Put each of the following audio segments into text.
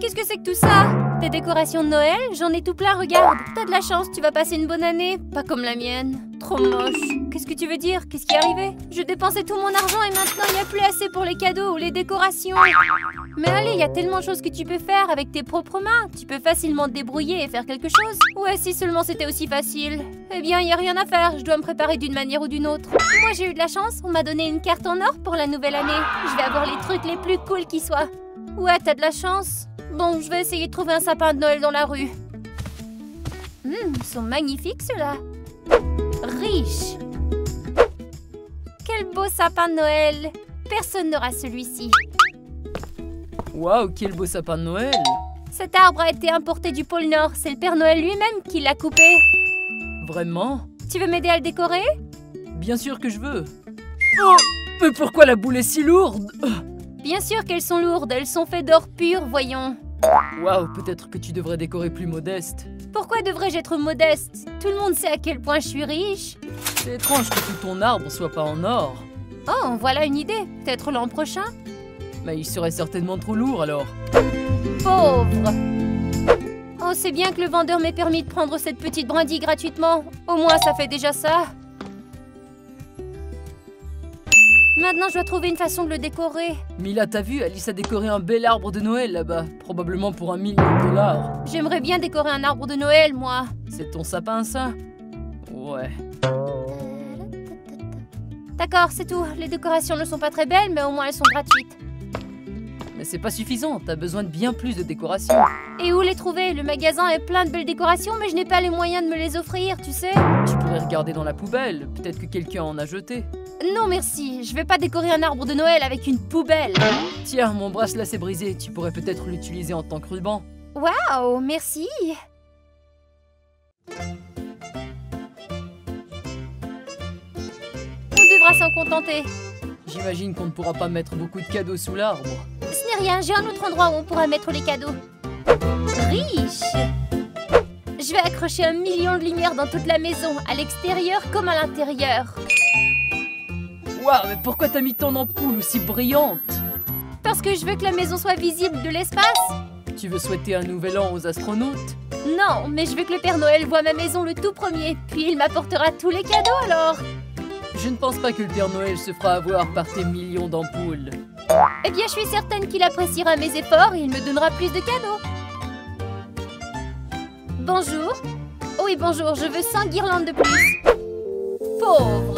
qu'est-ce que c'est que tout ça? Des décorations de Noël? J'en ai tout plein, regarde. T'as de la chance, tu vas passer une bonne année. Pas comme la mienne. Trop moche. Qu'est-ce que tu veux dire? Qu'est-ce qui est arrivé? Je dépensais tout mon argent et maintenant il n'y a plus assez pour les cadeaux ou les décorations. Mais allez, il y a tellement de choses que tu peux faire avec tes propres mains. Tu peux facilement te débrouiller et faire quelque chose. Ouais, si seulement c'était aussi facile. Eh bien, il n'y a rien à faire. Je dois me préparer d'une manière ou d'une autre. Moi, j'ai eu de la chance. On m'a donné une carte en or pour la nouvelle année. Je vais avoir les trucs les plus cool qui soient. Ouais, t'as de la chance. Bon, je vais essayer de trouver un sapin de Noël dans la rue. Ils sont magnifiques, ceux-là. Riche. Quel beau sapin de Noël. Personne n'aura celui-ci. Waouh, quel beau sapin de Noël! Cet arbre a été importé du pôle Nord. C'est le Père Noël lui-même qui l'a coupé. Vraiment? Tu veux m'aider à le décorer? Bien sûr que je veux. Oh! Mais pourquoi la boule est si lourde? Bien sûr qu'elles sont lourdes. Elles sont faites d'or pur, voyons. Waouh, peut-être que tu devrais décorer plus modeste. Pourquoi devrais-je être modeste? Tout le monde sait à quel point je suis riche. C'est étrange que tout ton arbre soit pas en or. Oh, voilà une idée. Peut-être l'an prochain? Mais il serait certainement trop lourd alors. Pauvre! Oh, c'est bien que le vendeur m'ait permis de prendre cette petite brindille gratuitement. Au moins, ça fait déjà ça. Maintenant, je dois trouver une façon de le décorer. Mila, t'as vu? Alice a décoré un bel arbre de Noël là-bas. Probablement pour $1 million. J'aimerais bien décorer un arbre de Noël, moi. C'est ton sapin, ça? Ouais. D'accord, c'est tout. Les décorations ne sont pas très belles, mais au moins elles sont gratuites. Mais c'est pas suffisant, t'as besoin de bien plus de décorations. Et où les trouver? Le magasin est plein de belles décorations, mais je n'ai pas les moyens de me les offrir, tu sais. Tu pourrais regarder dans la poubelle, peut-être que quelqu'un en a jeté. Non merci, je vais pas décorer un arbre de Noël avec une poubelle. Tiens, mon bracelet s'est brisé, tu pourrais peut-être l'utiliser en tant que ruban. Waouh, merci. On devra s'en contenter. J'imagine qu'on ne pourra pas mettre beaucoup de cadeaux sous l'arbre. Ce n'est rien, j'ai un autre endroit où on pourra mettre les cadeaux. Riche! Je vais accrocher 1 million de lumières dans toute la maison, à l'extérieur comme à l'intérieur. Waouh, mais pourquoi t'as mis ton ampoule aussi brillante? Parce que je veux que la maison soit visible de l'espace. Tu veux souhaiter un nouvel an aux astronautes? Non, mais je veux que le Père Noël voie ma maison le tout premier, puis il m'apportera tous les cadeaux alors. Je ne pense pas que le Père Noël se fera avoir par tes millions d'ampoules. Eh bien, je suis certaine qu'il appréciera mes efforts et il me donnera plus de cadeaux. Bonjour. Oui, bonjour, je veux 100 guirlandes de plus. Pauvre.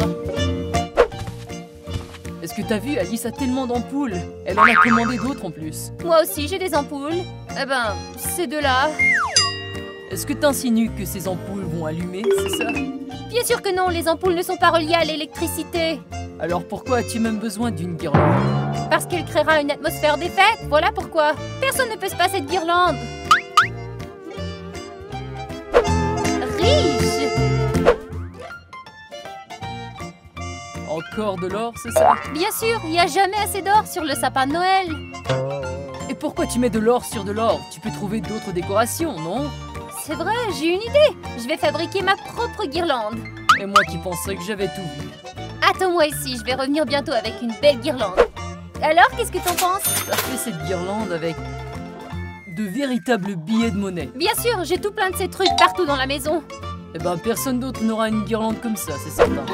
Est-ce que t'as vu, Alice a tellement d'ampoules. Elle en a commandé d'autres en plus. Moi aussi, j'ai des ampoules. Eh ben, ces deux-là. Est-ce que t'insinues que ces ampoules vont allumer, c'est ça? Bien sûr que non, les ampoules ne sont pas reliées à l'électricité. Alors pourquoi as-tu même besoin d'une guirlande? Parce qu'elle créera une atmosphère des fêtes, voilà pourquoi. Personne ne peut se passer de guirlande. Riche! Encore de l'or, c'est ça? Bien sûr, il n'y a jamais assez d'or sur le sapin de Noël. Et pourquoi tu mets de l'or sur de l'or? Tu peux trouver d'autres décorations, non? C'est vrai, j'ai une idée. Je vais fabriquer ma propre guirlande. Et moi qui pensais que j'avais tout vu. Attends-moi ici, je vais revenir bientôt avec une belle guirlande. Alors, qu'est-ce que t'en penses? T'as fait cette guirlande avec de véritables billets de monnaie. Bien sûr, j'ai tout plein de ces trucs partout dans la maison. Eh ben, personne d'autre n'aura une guirlande comme ça, c'est certain.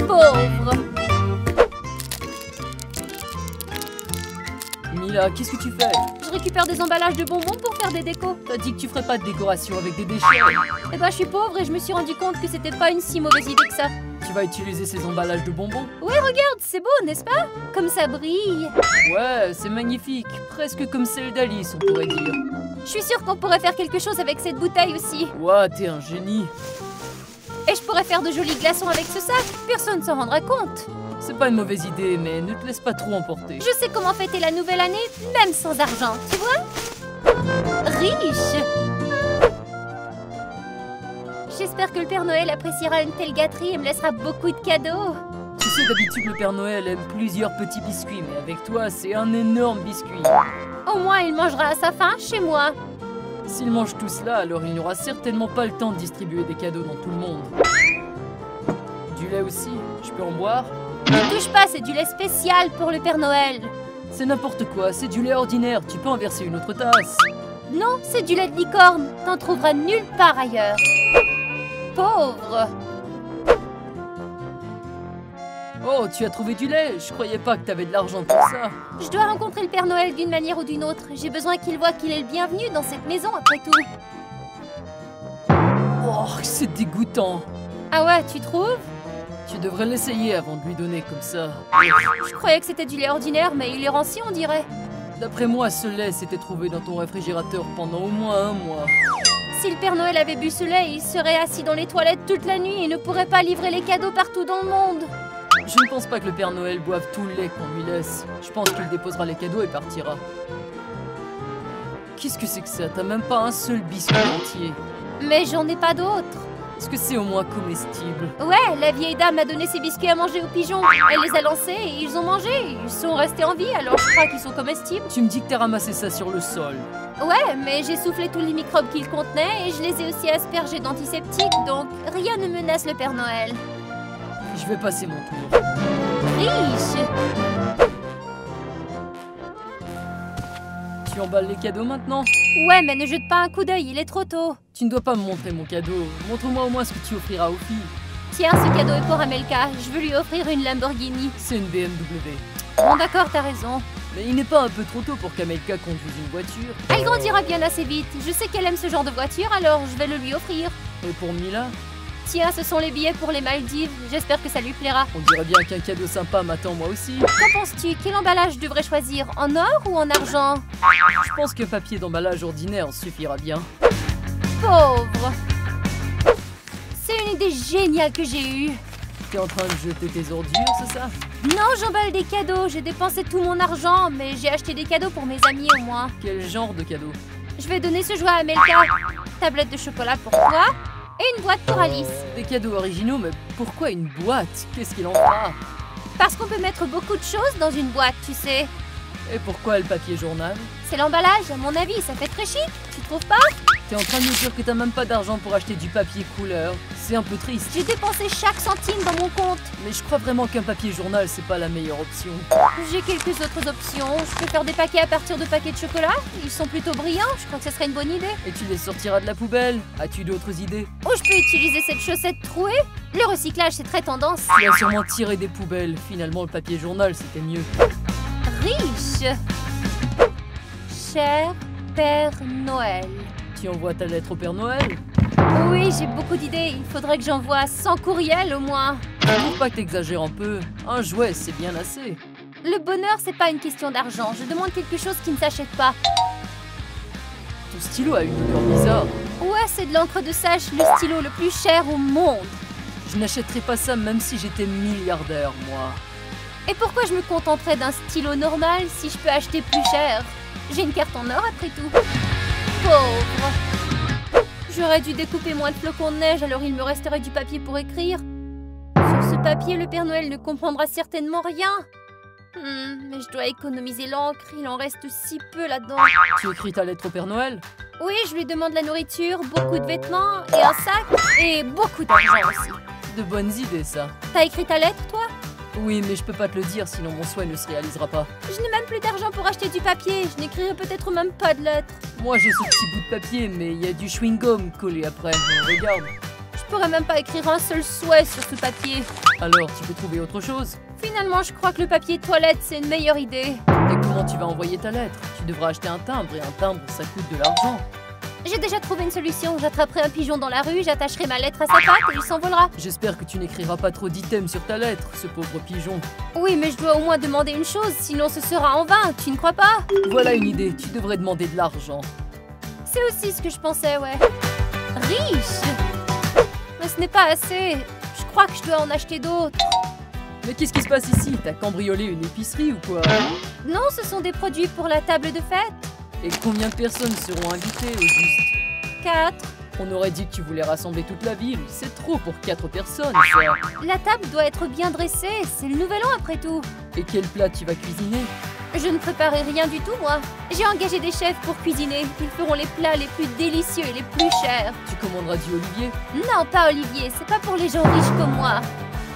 Pauvre. Mila, qu'est-ce que tu fais? Je récupère des emballages de bonbons pour faire des décos. T'as dit que tu ferais pas de décoration avec des déchets. Eh ben, je suis pauvre et je me suis rendu compte que c'était pas une si mauvaise idée que ça. Tu vas utiliser ces emballages de bonbons? Ouais, regarde, c'est beau, n'est-ce pas? Comme ça brille. Ouais, c'est magnifique. Presque comme celle d'Alice, on pourrait dire. Je suis sûre qu'on pourrait faire quelque chose avec cette bouteille aussi. Ouah, t'es un génie. Et je pourrais faire de jolis glaçons avec ce sac. Personne s'en rendra compte. C'est pas une mauvaise idée, mais ne te laisse pas trop emporter. Je sais comment fêter la nouvelle année, même sans argent, tu vois? Riche! J'espère que le Père Noël appréciera une telle gâterie et me laissera beaucoup de cadeaux. Tu sais, d'habitude, le Père Noël aime plusieurs petits biscuits, mais avec toi, c'est un énorme biscuit. Au moins, il mangera à sa faim chez moi. S'il mange tout cela, alors il n'aura certainement pas le temps de distribuer des cadeaux dans tout le monde. Du lait aussi, je peux en boire? Ne touche pas, c'est du lait spécial pour le Père Noël. C'est n'importe quoi, c'est du lait ordinaire, tu peux en verser une autre tasse. Non, c'est du lait de licorne. T'en trouveras nulle part ailleurs. Pauvre. Oh, tu as trouvé du lait? Je croyais pas que t'avais de l'argent pour ça. Je dois rencontrer le Père Noël d'une manière ou d'une autre. J'ai besoin qu'il voie qu'il est le bienvenu dans cette maison après tout. Oh, c'est dégoûtant. Ah ouais, tu trouves? Tu devrais l'essayer avant de lui donner comme ça. Je croyais que c'était du lait ordinaire, mais il est ranci, on dirait. D'après moi, ce lait s'était trouvé dans ton réfrigérateur pendant au moins un mois. Si le Père Noël avait bu ce lait, il serait assis dans les toilettes toute la nuit et ne pourrait pas livrer les cadeaux partout dans le monde. Je ne pense pas que le Père Noël boive tout le lait qu'on lui laisse. Je pense qu'il déposera les cadeaux et partira. Qu'est-ce que c'est que ça? T'as même pas un seul biscuit entier. Mais j'en ai pas d'autres. Est-ce que c'est au moins comestible? Ouais, la vieille dame a donné ses biscuits à manger aux pigeons. Elle les a lancés et ils ont mangé. Ils sont restés en vie, alors je crois qu'ils sont comestibles. Tu me dis que t'as ramassé ça sur le sol. Ouais, mais j'ai soufflé tous les microbes qu'ils contenaient et je les ai aussi aspergés d'antiseptiques, donc rien ne menace le Père Noël. Je vais passer mon tour. Riche! Tu emballes les cadeaux maintenant? Ouais, mais ne jette pas un coup d'œil, il est trop tôt. Tu ne dois pas me montrer mon cadeau. Montre-moi au moins ce que tu offriras aux filles. Tiens, ce cadeau est pour Amelka. Je veux lui offrir une Lamborghini. C'est une BMW. Bon, d'accord, t'as raison. Mais il n'est pas un peu trop tôt pour qu'Amelka conduise une voiture? Elle grandira bien assez vite. Je sais qu'elle aime ce genre de voiture, alors je vais le lui offrir. Et pour Mila? Tiens, ce sont les billets pour les Maldives. J'espère que ça lui plaira. On dirait bien qu'un cadeau sympa m'attend moi aussi. Qu'en penses-tu? Quel emballage je devrais choisir? En or ou en argent? Je pense que papier d'emballage ordinaire suffira bien. Pauvre! C'est une idée géniale que j'ai eue. T'es en train de jeter tes ordures, c'est ça? Non, j'emballe des cadeaux. J'ai dépensé tout mon argent, mais j'ai acheté des cadeaux pour mes amis au moins. Quel genre de cadeau? Je vais donner ce jouet à Amelka. Tablette de chocolat pour toi et une boîte pour Alice. Des cadeaux originaux, mais pourquoi une boîte? Qu'est-ce qu'il en fera? Parce qu'on peut mettre beaucoup de choses dans une boîte, tu sais. Et pourquoi le papier journal? C'est l'emballage, à mon avis, ça fait très chic, tu trouves pas? T'es en train de nous dire que t'as même pas d'argent pour acheter du papier couleur. C'est un peu triste. J'ai dépensé chaque centime dans mon compte. Mais je crois vraiment qu'un papier journal, c'est pas la meilleure option. J'ai quelques autres options. Je peux faire des paquets à partir de paquets de chocolat. Ils sont plutôt brillants, je crois que ce serait une bonne idée. Et tu les sortiras de la poubelle. As-tu d'autres idées? Ou je peux utiliser cette chaussette trouée. Le recyclage, c'est très tendance. Tu as sûrement tiré des poubelles. Finalement, le papier journal, c'était mieux. Riche. Cher Père Noël. Tu envoies ta lettre au Père Noël? Oui, j'ai beaucoup d'idées. Il faudrait que j'envoie 100 courriels au moins. Je trouve pas que t'exagères un peu. Un jouet, c'est bien assez. Le bonheur, c'est pas une question d'argent. Je demande quelque chose qui ne s'achète pas. Ton stylo a une odeur bizarre. Ouais, c'est de l'encre de sèche, le stylo le plus cher au monde. Je n'achèterais pas ça même si j'étais milliardaire, moi. Et pourquoi je me contenterais d'un stylo normal si je peux acheter plus cher? J'ai une carte en or après tout. Pauvre. J'aurais dû découper moins de flocons de neige, alors il me resterait du papier pour écrire. Sur ce papier, le Père Noël ne comprendra certainement rien. Mais je dois économiser l'encre, il en reste si peu là-dedans. Tu écris ta lettre au Père Noël? Oui, je lui demande la nourriture, beaucoup de vêtements et un sac, et beaucoup d'argent aussi. De bonnes idées, ça. T'as écrit ta lettre, toi? Oui, mais je peux pas te le dire, sinon mon souhait ne se réalisera pas. Je n'ai même plus d'argent pour acheter du papier, je n'écrirai peut-être même pas de lettre. Moi, j'ai ce petit bout de papier, mais il y a du chewing-gum collé après. Regarde. Je pourrais même pas écrire un seul souhait sur ce papier. Alors, tu peux trouver autre chose? Finalement, je crois que le papier toilette, c'est une meilleure idée. Et comment tu vas envoyer ta lettre? Tu devras acheter un timbre, et un timbre, ça coûte de l'argent. J'ai déjà trouvé une solution. J'attraperai un pigeon dans la rue, j'attacherai ma lettre à sa patte et il s'envolera. J'espère que tu n'écriras pas trop d'items sur ta lettre, ce pauvre pigeon. Oui, mais je dois au moins demander une chose, sinon ce sera en vain, tu ne crois pas? Voilà une idée, tu devrais demander de l'argent. C'est aussi ce que je pensais, ouais. Riche! Mais ce n'est pas assez. Je crois que je dois en acheter d'autres. Mais qu'est-ce qui se passe ici? T'as cambriolé une épicerie ou quoi? Non, ce sont des produits pour la table de fête. Et combien de personnes seront invitées au juste? 4. On aurait dit que tu voulais rassembler toute la ville. C'est trop pour 4 personnes, ça. La table doit être bien dressée, c'est le nouvel an après tout. Et quel plat tu vas cuisiner? Je ne préparais rien du tout, moi. J'ai engagé des chefs pour cuisiner. Ils feront les plats les plus délicieux et les plus chers. Tu commanderas du olivier? Non, pas Olivier, c'est pas pour les gens riches comme moi.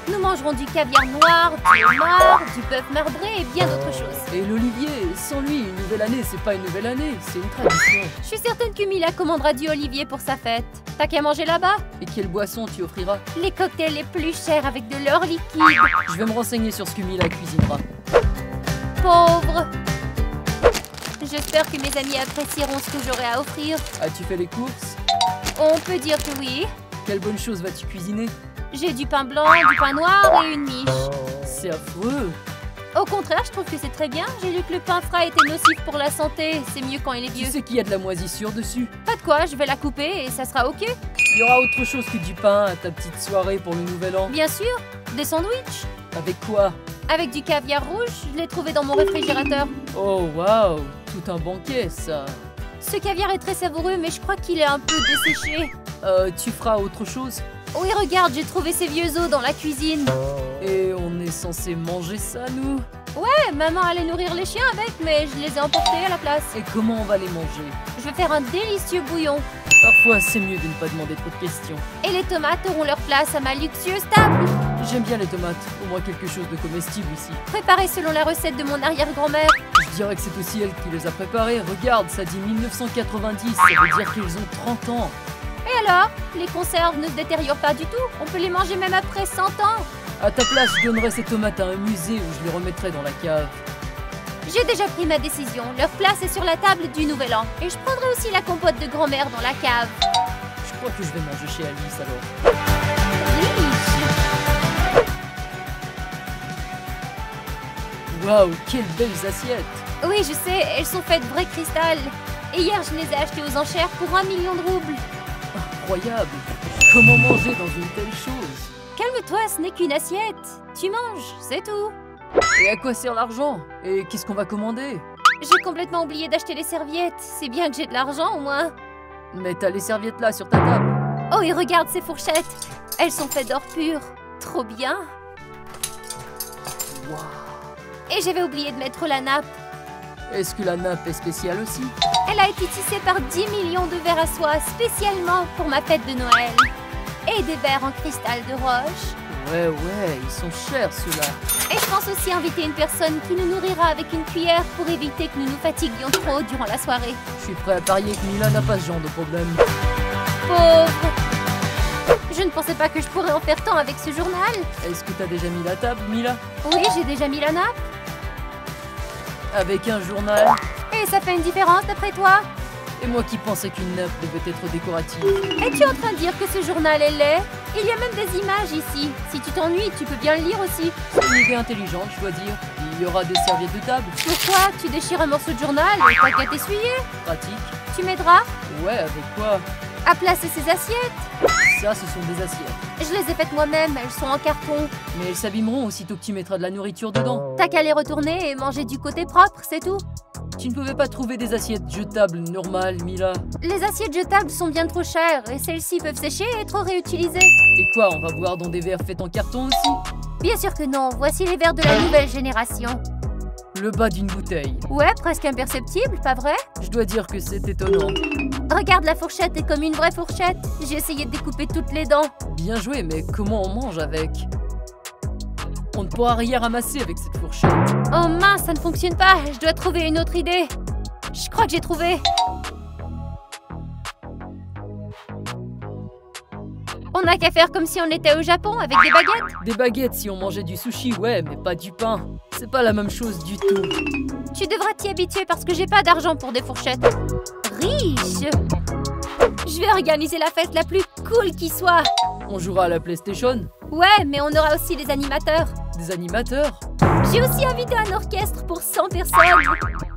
Nous mangerons du caviar noir, du homard, du bœuf marbré et bien d'autres choses. Et l'olivier, sans lui, une nouvelle année, c'est pas une nouvelle année, c'est une tradition. Je suis certaine que Mila commandera du olivier pour sa fête. T'as qu'à manger là-bas? Et quelle boisson tu offriras? Les cocktails les plus chers avec de l'or liquide. Je vais me renseigner sur ce que Mila cuisinera. Pauvre. J'espère que mes amis apprécieront ce que j'aurai à offrir. As-tu fait les courses? On peut dire que oui. Quelle bonne chose vas-tu cuisiner? J'ai du pain blanc, du pain noir et une miche. C'est affreux. Au contraire, je trouve que c'est très bien. J'ai lu que le pain frais était nocif pour la santé. C'est mieux quand il est Tu vieux. sais qu'il y a de la moisissure dessus? Pas de quoi, je vais la couper et ça sera ok. Il y aura autre chose que du pain à ta petite soirée pour le nouvel an. Bien sûr, des sandwichs. Avec quoi? Avec du caviar rouge, je l'ai trouvé dans mon réfrigérateur. Oh waouh, tout un banquet ça. Ce caviar est très savoureux, mais je crois qu'il est un peu desséché. Tu feras autre chose? Oui, regarde, j'ai trouvé ces vieux os dans la cuisine. Et on est censé manger ça, nous? Ouais, maman allait nourrir les chiens avec, mais je les ai emportés à la place. Et comment on va les manger? Je vais faire un délicieux bouillon. Parfois, c'est mieux de ne pas demander trop de questions. Et les tomates auront leur place à ma luxueuse table. J'aime bien les tomates, au moins quelque chose de comestible ici. Préparées selon la recette de mon arrière-grand-mère. Je dirais que c'est aussi elle qui les a préparées. Regarde, ça dit 1990, ça veut dire qu'ils ont 30 ans. Et alors? Les conserves ne se détériorent pas du tout. On peut les manger même après 100 ans. À ta place, je donnerais ces tomates à un musée où je les remettrais dans la cave. J'ai déjà pris ma décision. Leur place est sur la table du Nouvel An. Et je prendrai aussi la compote de grand-mère dans la cave. Je crois que je vais manger chez Alice alors. Riche. Waouh, quelles belles assiettes! Oui, je sais, elles sont faites vrai cristal. Et hier, je les ai achetées aux enchères pour 1 million de roubles. Incroyable! Comment manger dans une telle chose? Calme-toi, ce n'est qu'une assiette. Tu manges, c'est tout. Et à quoi sert l'argent? Et qu'est-ce qu'on va commander? J'ai complètement oublié d'acheter les serviettes. C'est bien que j'ai de l'argent au moins. Mais t'as les serviettes là sur ta table. Oh, et regarde ces fourchettes. Elles sont faites d'or pur. Trop bien. Waouh! Et j'avais oublié de mettre la nappe. Est-ce que la nappe est spéciale aussi? Elle a été tissée par 10 millions de verres à soie spécialement pour ma fête de Noël. Et des verres en cristal de roche. Ouais, ils sont chers ceux-là. Et je pense aussi inviter une personne qui nous nourrira avec une cuillère pour éviter que nous nous fatiguions trop durant la soirée. Je suis prêt à parier que Mila n'a pas ce genre de problème. Pauvre! Je ne pensais pas que je pourrais en faire tant avec ce journal. Est-ce que t'as déjà mis la table, Mila? Oui, j'ai déjà mis la nappe. Avec un journal? Et ça fait une différence d'après toi? Et moi qui pensais qu'une nappe devait être décorative. Es-tu en train de dire que ce journal est laid? Il y a même des images ici. Si tu t'ennuies, tu peux bien le lire aussi. C'est une idée intelligente, je dois dire. Il y aura des serviettes de table. Pourquoi? Tu déchires un morceau de journal et t'as qu'à t'essuyer. Pratique. Tu m'aideras Ouais, avec quoi? à placer ces assiettes. Ça, ce sont des assiettes. Je les ai faites moi-même, elles sont en carton. Mais elles s'abîmeront aussitôt que tu mettras de la nourriture dedans. T'as qu'à les retourner et manger du côté propre, c'est tout. Tu ne pouvais pas trouver des assiettes jetables normales, Mila? Les assiettes jetables sont bien trop chères et celles-ci peuvent sécher et être réutilisées. Et quoi, on va boire dans des verres faits en carton aussi? Bien sûr que non, voici les verres de la nouvelle génération. Le bas d'une bouteille. Ouais, presque imperceptible, pas vrai? Je dois dire que c'est étonnant. Regarde, la fourchette est comme une vraie fourchette. J'ai essayé de découper toutes les dents. Bien joué, mais comment on mange avec? On ne pourra rien ramasser avec cette fourchette. Oh mince, ça ne fonctionne pas. Je dois trouver une autre idée. Je crois que j'ai trouvé. On n'a qu'à faire comme si on était au Japon avec des baguettes. Des baguettes si on mangeait du sushi, ouais, mais pas du pain. C'est pas la même chose du tout. Tu devras t'y habituer parce que j'ai pas d'argent pour des fourchettes. Riche! Je vais organiser la fête la plus cool qui soit. On jouera à la PlayStation? Ouais, mais on aura aussi des animateurs. Des animateurs? J'ai aussi invité un orchestre pour 100 personnes.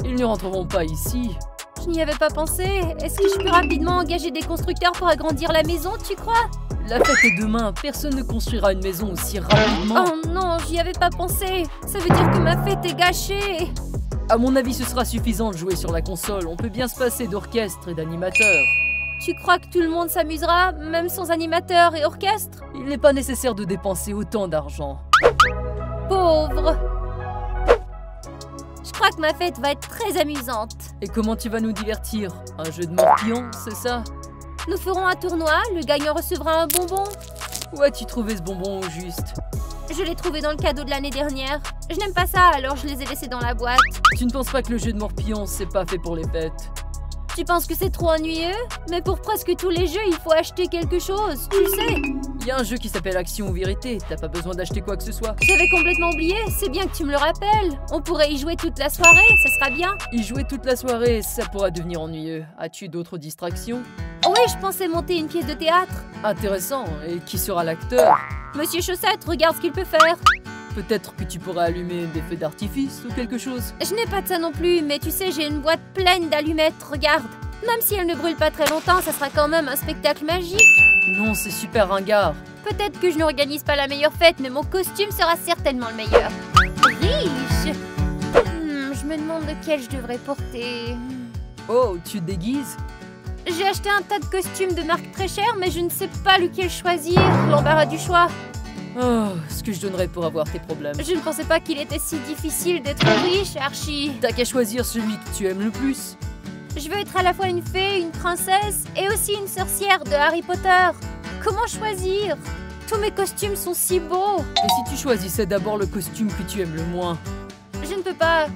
Ils ne rentreront pas ici. Je n'y avais pas pensé. Est-ce que je peux rapidement engager des constructeurs pour agrandir la maison, tu crois? La fête est demain, personne ne construira une maison aussi rapidement. Oh non, j'y avais pas pensé. Ça veut dire que ma fête est gâchée. À mon avis, ce sera suffisant de jouer sur la console. On peut bien se passer d'orchestre et d'animateurs. Tu crois que tout le monde s'amusera, même sans animateur et orchestre? Il n'est pas nécessaire de dépenser autant d'argent. Pauvre! Je crois que ma fête va être très amusante. Et comment tu vas nous divertir? Un jeu de morpion, c'est ça? Nous ferons un tournoi, le gagnant recevra un bonbon. Où as-tu trouvé ce bonbon au juste? Je l'ai trouvé dans le cadeau de l'année dernière. Je n'aime pas ça, alors je les ai laissés dans la boîte. Tu ne penses pas que le jeu de morpion, c'est pas fait pour les pets? Tu penses que c'est trop ennuyeux? Mais pour presque tous les jeux, il faut acheter quelque chose, tu le sais. Il y a un jeu qui s'appelle Action ou Vérité, t'as pas besoin d'acheter quoi que ce soit. J'avais complètement oublié, c'est bien que tu me le rappelles. On pourrait y jouer toute la soirée, ça sera bien. Y jouer toute la soirée, ça pourra devenir ennuyeux. As-tu d'autres distractions? Oui, je pensais monter une pièce de théâtre. Intéressant, et qui sera l'acteur? Monsieur Chaussette, regarde ce qu'il peut faire. Peut-être que tu pourrais allumer des feux d'artifice ou quelque chose. Je n'ai pas de ça non plus, mais tu sais, j'ai une boîte pleine d'allumettes, regarde. Même si elle ne brûle pas très longtemps, ça sera quand même un spectacle magique. Non, c'est super ringard. Peut-être que je n'organise pas la meilleure fête, mais mon costume sera certainement le meilleur. Riche. Je me demande lequel je devrais porter. Oh, tu te déguises? J'ai acheté un tas de costumes de marque très chère, mais je ne sais pas lequel choisir. L'embarras du choix. Oh, ce que je donnerais pour avoir tes problèmes. Je ne pensais pas qu'il était si difficile d'être riche, Archie. T'as qu'à choisir celui que tu aimes le plus. Je veux être à la fois une fée, une princesse et aussi une sorcière de Harry Potter. Comment choisir? Tous mes costumes sont si beaux. Et si tu choisissais d'abord le costume que tu aimes le moins? Je ne peux pas.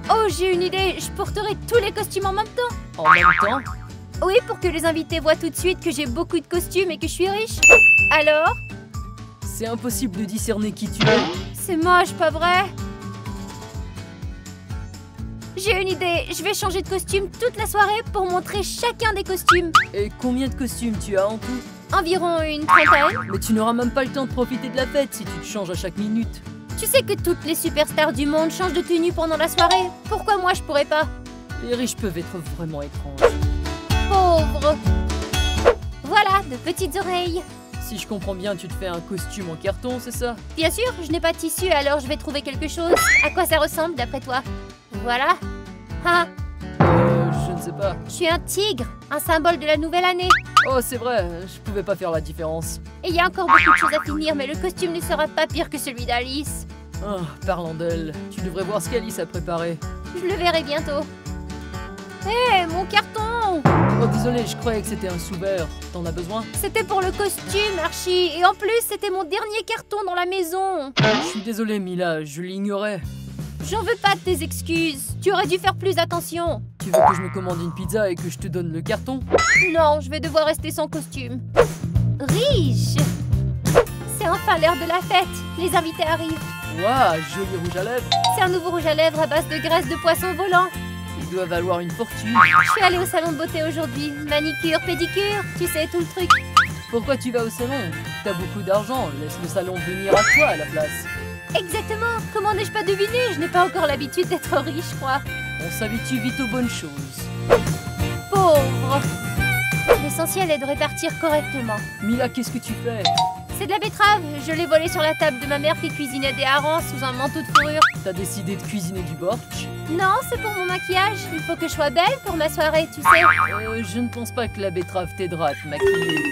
Oh, j'ai une idée. Je porterai tous les costumes en même temps. En même temps? Oui, pour que les invités voient tout de suite que j'ai beaucoup de costumes et que je suis riche. Alors? C'est impossible de discerner qui tu es. C'est moche, pas vrai? J'ai une idée. Je vais changer de costume toute la soirée pour montrer chacun des costumes. Et combien de costumes tu as en tout? Environ une trentaine. Mais tu n'auras même pas le temps de profiter de la fête si tu te changes à chaque minute. Tu sais que toutes les superstars du monde changent de tenue pendant la soirée. Pourquoi moi je pourrais pas? Les riches peuvent être vraiment étranges. Pauvre. Voilà, de petites oreilles. Si je comprends bien, tu te fais un costume en carton, c'est ça? Bien sûr, je n'ai pas de tissu, alors je vais trouver quelque chose. À quoi ça ressemble d'après toi? Voilà. Ah, Je ne sais pas. je suis un tigre, un symbole de la nouvelle année. Oh, c'est vrai, je pouvais pas faire la différence. Et il y a encore beaucoup de choses à finir, mais le costume ne sera pas pire que celui d'Alice. Oh, parlant d'elle, tu devrais voir ce qu'Alice a préparé. Je le verrai bientôt. Hé, mon carton! Oh, désolé, je croyais que c'était un sous-verre. T'en as besoin? C'était pour le costume, Archie. Et en plus, c'était mon dernier carton dans la maison. Je suis désolé, Mila, je l'ignorais. J'en veux pas de tes excuses. Tu aurais dû faire plus attention. Tu veux que je me commande une pizza et que je te donne le carton? Non, je vais devoir rester sans costume. Riche! C'est enfin l'heure de la fête. Les invités arrivent. Waouh, joli rouge à lèvres. C'est un nouveau rouge à lèvres à base de graisse de poisson volant. Il doit valoir une fortune. Je suis allée au salon de beauté aujourd'hui. Manicure, pédicure, tu sais, tout le truc. Pourquoi tu vas au salon? T'as beaucoup d'argent, laisse le salon venir à toi à la place. Exactement. Comment n'ai-je pas deviné? Je n'ai pas encore l'habitude d'être riche, je crois. On s'habitue vite aux bonnes choses. Pauvre. L'essentiel est de répartir correctement. Mila, qu'est-ce que tu fais? C'est de la betterave. Je l'ai volée sur la table de ma mère qui cuisinait des harengs sous un manteau de fourrure. T'as décidé de cuisiner du bortsch? Non, c'est pour mon maquillage. Il faut que je sois belle pour ma soirée, tu sais. Je ne pense pas que la betterave t'aidera à te maquiller.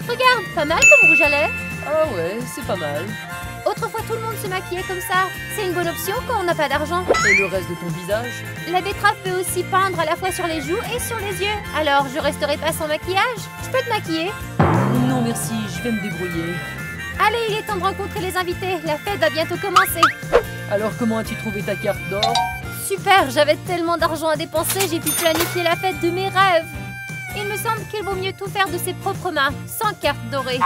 Regarde, pas mal comme rouge à lèvres. Ah ouais, c'est pas mal. Autrefois, tout le monde se maquillait comme ça. C'est une bonne option quand on n'a pas d'argent. Et le reste de ton visage? La betterave peut aussi peindre à la fois sur les joues et sur les yeux. Alors, je resterai pas sans maquillage. Je peux te maquiller? Non merci, je vais me débrouiller. Allez, il est temps de rencontrer les invités. La fête va bientôt commencer. Alors comment as-tu trouvé ta carte d'or? Super, j'avais tellement d'argent à dépenser, j'ai pu planifier la fête de mes rêves. Il me semble qu'il vaut mieux tout faire de ses propres mains, sans carte dorée.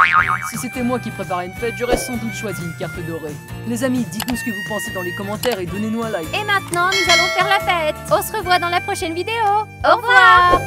Si c'était moi qui préparais une fête, j'aurais sans doute choisi une carte dorée. Les amis, dites-nous ce que vous pensez dans les commentaires et donnez-nous un like. Et maintenant, nous allons faire la fête. On se revoit dans la prochaine vidéo. Au revoir.